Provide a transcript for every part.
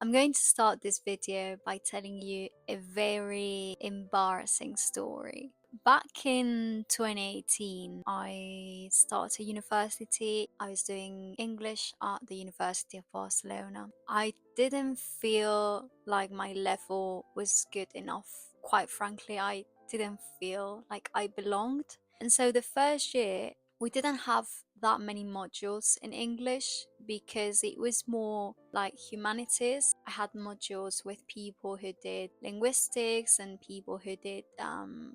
I'm going to start this video by telling you a very embarrassing story. Back in 2018, I started university. I was doing English at the University of Barcelona. I didn't feel like my level was good enough. Quite frankly, I didn't feel like I belonged. And so the first year, we didn't have that many modules in English because it was more like humanities. I had modules with people who did linguistics and people who did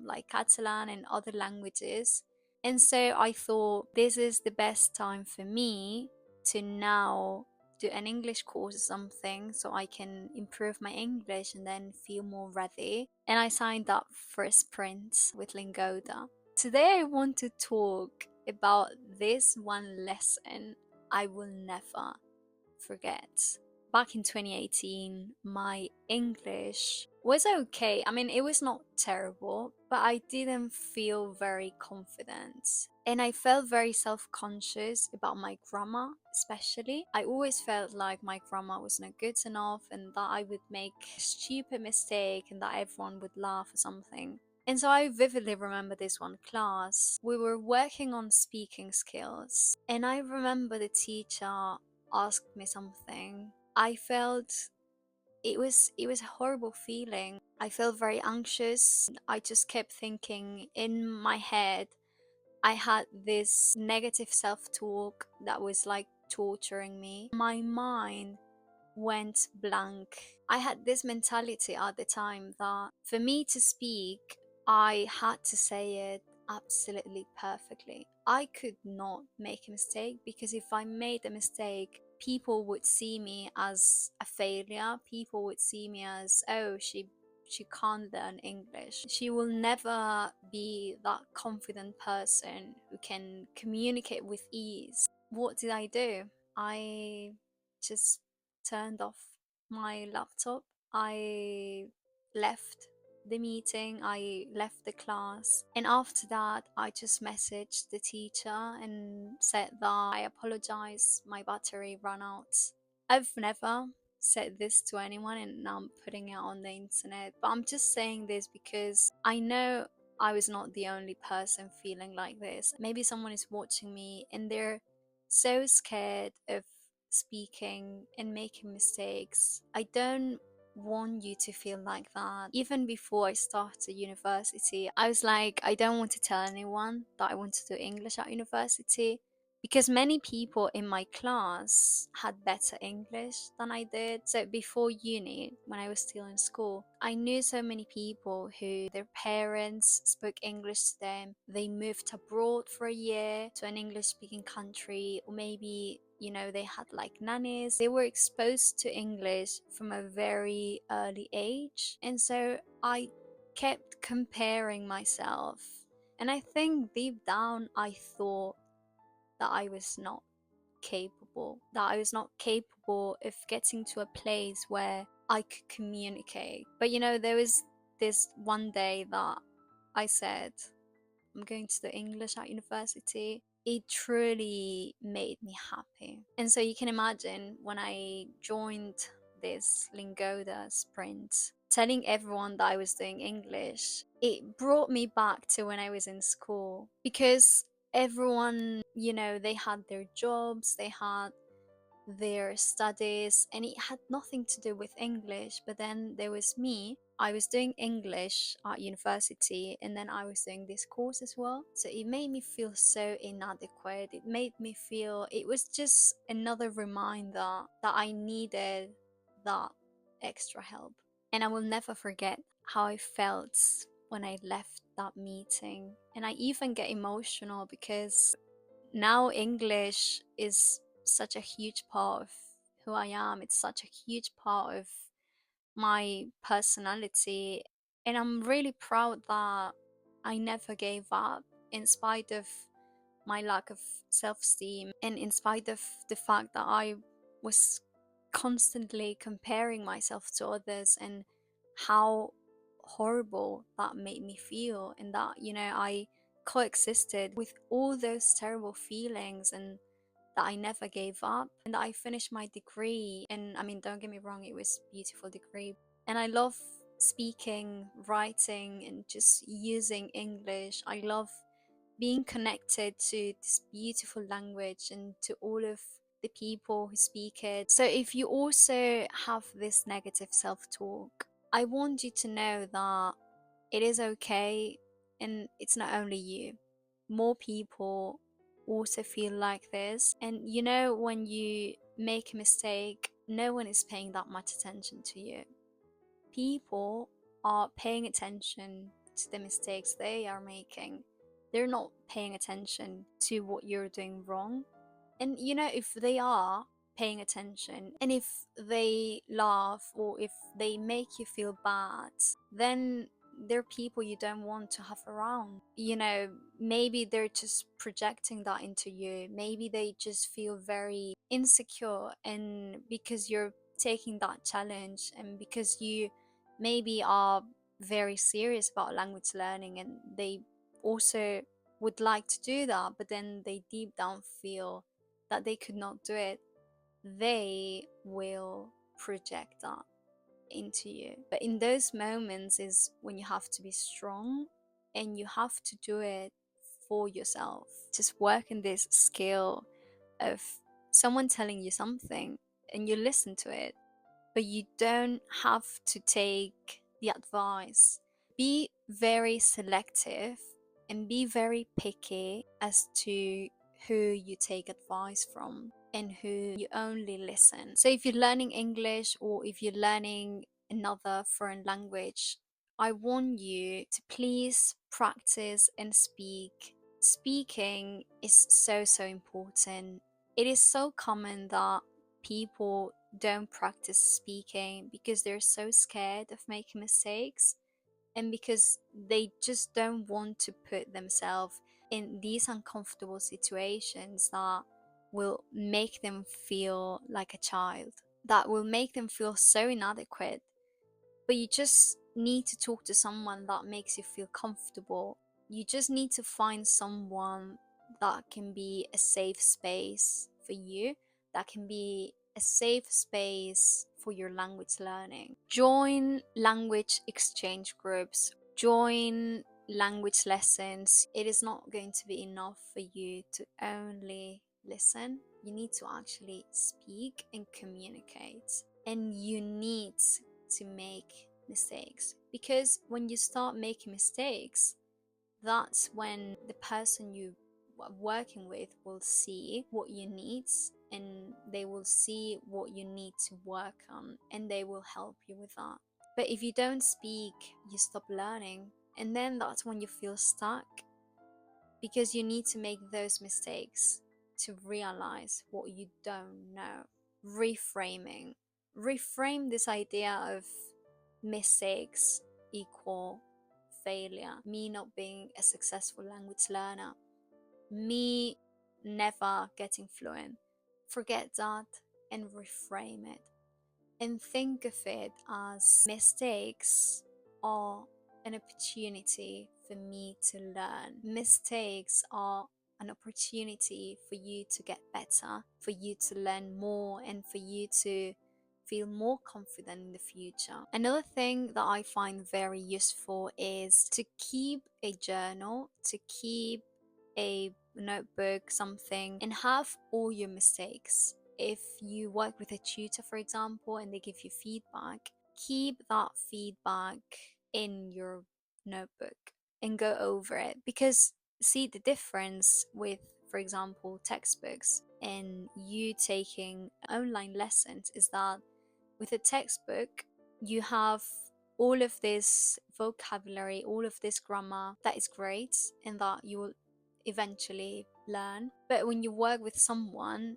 like Catalan and other languages. And so I thought this is the best time for me to now do an English course or something so I can improve my English and then feel more ready. And I signed up for a sprint with Lingoda. Today I want to talk about this one lesson I will never forget. Back in 2018, my English was okay. I mean, it was not terrible, but I didn't feel very confident. And I felt very self conscious about my grammar, especially. I always felt like my grammar was not good enough and that I would make a stupid mistake and that everyone would laugh or something. And so I vividly remember this one class. We were working on speaking skills, and I remember the teacher asked me something. I felt it was a horrible feeling. I felt very anxious. I just kept thinking in my head. I had this negative self-talk that was like torturing me. My mind went blank. I had this mentality at the time that for me to speak, I had to say it absolutely perfectly. I could not make a mistake because if I made a mistake, people would see me as a failure. People would see me as, oh, she can't learn English. She will never be that confident person who can communicate with ease. What did I do? I just turned off my laptop. I left the meeting, I left the class, and after that, I just messaged the teacher and said that I apologize, my battery ran out. I've never said this to anyone, and now I'm putting it on the internet, but I'm just saying this because I know I was not the only person feeling like this. Maybe someone is watching me and they're so scared of speaking and making mistakes. I don't want you to feel like that. Even before I started university, I was like, I don't want to tell anyone that I want to do English at university because many people in my class had better English than I did. So before uni, when I was still in school, I knew so many people who their parents spoke English to them. They moved abroad for a year to an English speaking country, or maybe they had like nannies. They were exposed to English from a very early age. And so I kept comparing myself. And I think deep down, I thought that I was not capable, that I was not capable of getting to a place where I could communicate. But there was this one day that I said, I'm going to do English at university. It truly made me happy. And so you can imagine when I joined this Lingoda sprint, telling everyone that I was doing English, it brought me back to when I was in school because everyone, they had their jobs, they had their studies, and it had nothing to do with English. But then there was me. I was doing English at university, and then I was doing this course as well. So it made me feel so inadequate. It made me feel it was just another reminder that I needed that extra help. And I will never forget how I felt when I left that meeting. And I even get emotional because now English is such a huge part of who I am. It's such a huge part of my personality. And I'm really proud that I never gave up in spite of my lack of self esteem and in spite of the fact that I was constantly comparing myself to others and how horrible that made me feel, and that I coexisted with all those terrible feelings and that I never gave up, and that I finished my degree. And I mean, don't get me wrong, it was a beautiful degree. And I love speaking, writing, and just using English. I love being connected to this beautiful language and to all of the people who speak it. So if you also have this negative self-talk, I want you to know that it is okay, and it's not only you. More people also feel like this. And you know, when you make a mistake, no one is paying that much attention to you. People are paying attention to the mistakes they are making. They're not paying attention to what you're doing wrong. And you know, if they are paying attention, and if they laugh or if they make you feel bad, then they're people you don't want to have around. You know, maybe they're just projecting that into you. Maybe they just feel very insecure, and because you're taking that challenge, and because you maybe are very serious about language learning, and they also would like to do that, but then they deep down feel that they could not do it, they will project that into you. But in those moments is when you have to be strong, and you have to do it for yourself. Just work in this skill of someone telling you something and you listen to it, but you don't have to take the advice. Be very selective and be very picky as to who you take advice from and who you only listen. So if you're learning English or if you're learning another foreign language, I want you to please practice and speak. Speaking is so important. It is so common that people don't practice speaking because they're so scared of making mistakes, and because they just don't want to put themselves in these uncomfortable situations that will make them feel like a child, that will make them feel so inadequate. But you just need to talk to someone that makes you feel comfortable. You just need to find someone that can be a safe space for you, that can be a safe space for your language learning. Join language exchange groups, join language lessons. It is not going to be enough for you to only listen. You need to actually speak and communicate, and you need to make mistakes, because when you start making mistakes, that's when the person you are working with will see what you need, and they will see what you need to work on, and they will help you with that. But if you don't speak, you stop learning, and then that's when you feel stuck, because you need to make those mistakes to realize what you don't know. Reframe this idea of mistakes equal failure, me not being a successful language learner, me never getting fluent. Forget that and reframe it, and think of it as mistakes are an opportunity for me to learn. Mistakes are an opportunity for you to get better, for you to learn more, and for you to feel more confident in the future. Another thing that I find very useful is to keep a journal, to keep a notebook, something, and have all your mistakes. If you work with a tutor, for example, and they give you feedback, keep that feedback in your notebook and go over it. Because see, the difference with, for example, textbooks and you taking online lessons is that with a textbook, you have all of this vocabulary, all of this grammar that is great and that you will eventually learn. But when you work with someone,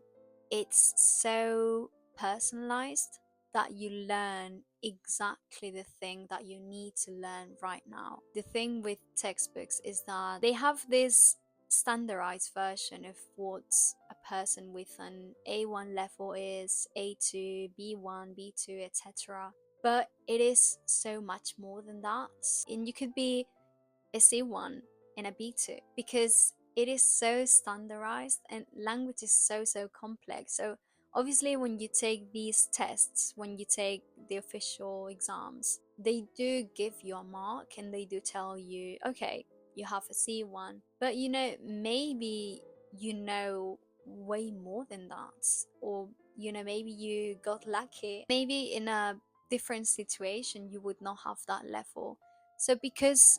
it's so personalized that you learn exactly the thing that you need to learn right now. The thing with textbooks is that they have this standardized version of what a person with an A1 level is, A2, B1, B2, etc. But it is so much more than that. And you could be a C1 and a B2, because it is so standardized and language is so complex. So obviously when you take these tests, when you take the official exams, they do give you a mark and they do tell you, okay, you have a C1, but maybe you know way more than that, or maybe you got lucky, maybe in a different situation you would not have that level. So because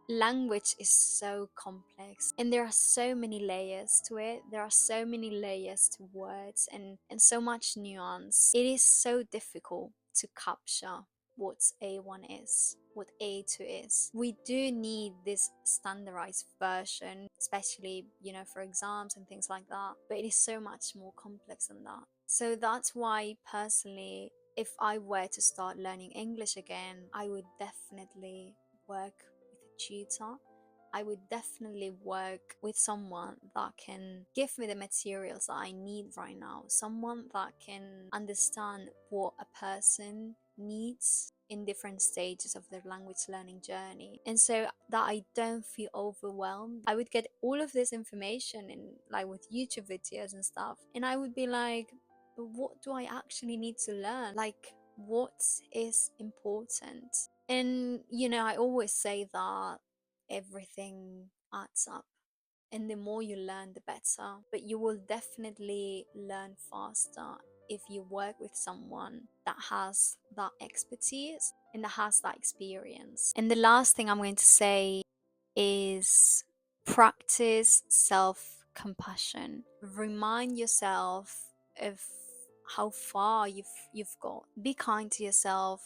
language is so complex and there are so many layers to it, there are so many layers to words and so much nuance, it is so difficult to capture what A1 is, what A2 is. We do need this standardized version, especially for exams and things like that, but it is so much more complex than that. So that's why personally, if I were to start learning English again, I would definitely work with a tutor. I would definitely work with someone that can give me the materials that I need right now, someone that can understand what a person needs in different stages of their language learning journey, and so that I don't feel overwhelmed. I would get all of this information in like with YouTube videos and stuff, and I would be like, but what do I actually need to learn? Like, what is important? And I always say that everything adds up, and the more you learn, the better. But you will definitely learn faster if you work with someone that has that expertise and that has that experience. And the last thing I'm going to say is practice self compassion. Remind yourself of how far you've got. Be kind to yourself.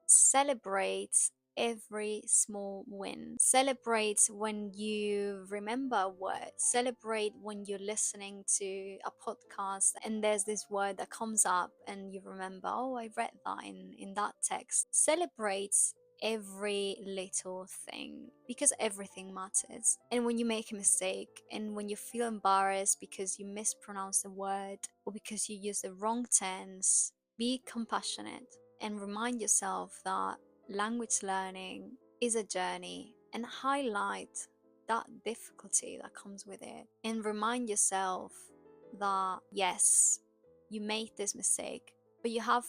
Celebrate every small win. Celebrate when you remember a word. Celebrate when you're listening to a podcast and there's this word that comes up and you remember, oh, I read that in that text. Celebrate every little thing, because everything matters. And when you make a mistake and when you feel embarrassed because you mispronounced a word or because you use the wrong tense, be compassionate and remind yourself that language learning is a journey, and highlight that difficulty that comes with it, and remind yourself that yes, you made this mistake, but you have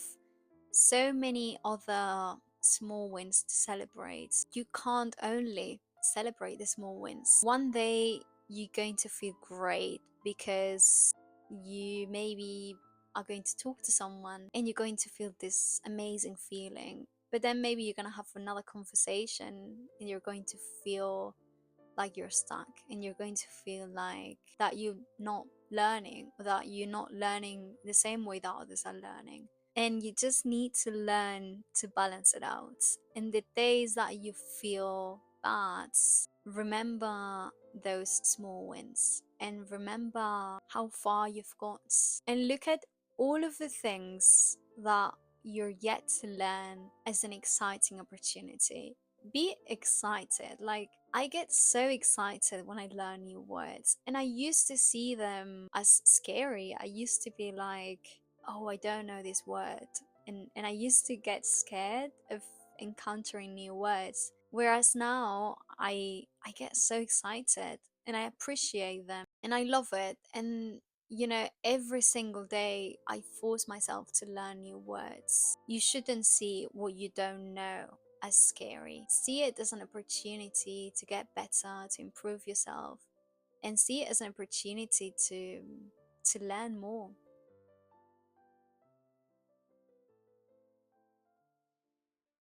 so many other small wins to celebrate. You can't only celebrate the small wins. One day you're going to feel great because you maybe are going to talk to someone and you're going to feel this amazing feeling. But then maybe you're going to have another conversation and you're going to feel like you're stuck, and you're going to feel like that you're not learning, or that you're not learning the same way that others are learning. And you just need to learn to balance it out. And the days that you feel bad, remember those small wins and remember how far you've got, and look at all of the things that you're yet to learn as an exciting opportunity. Be excited. Like, I get so excited when I learn new words, and I used to see them as scary. I used to be like, oh, I don't know this word, and I used to get scared of encountering new words, whereas now I get so excited and I appreciate them and I love it. And every single day I force myself to learn new words. You shouldn't see what you don't know as scary. See it as an opportunity to get better, to improve yourself, and see it as an opportunity to learn more.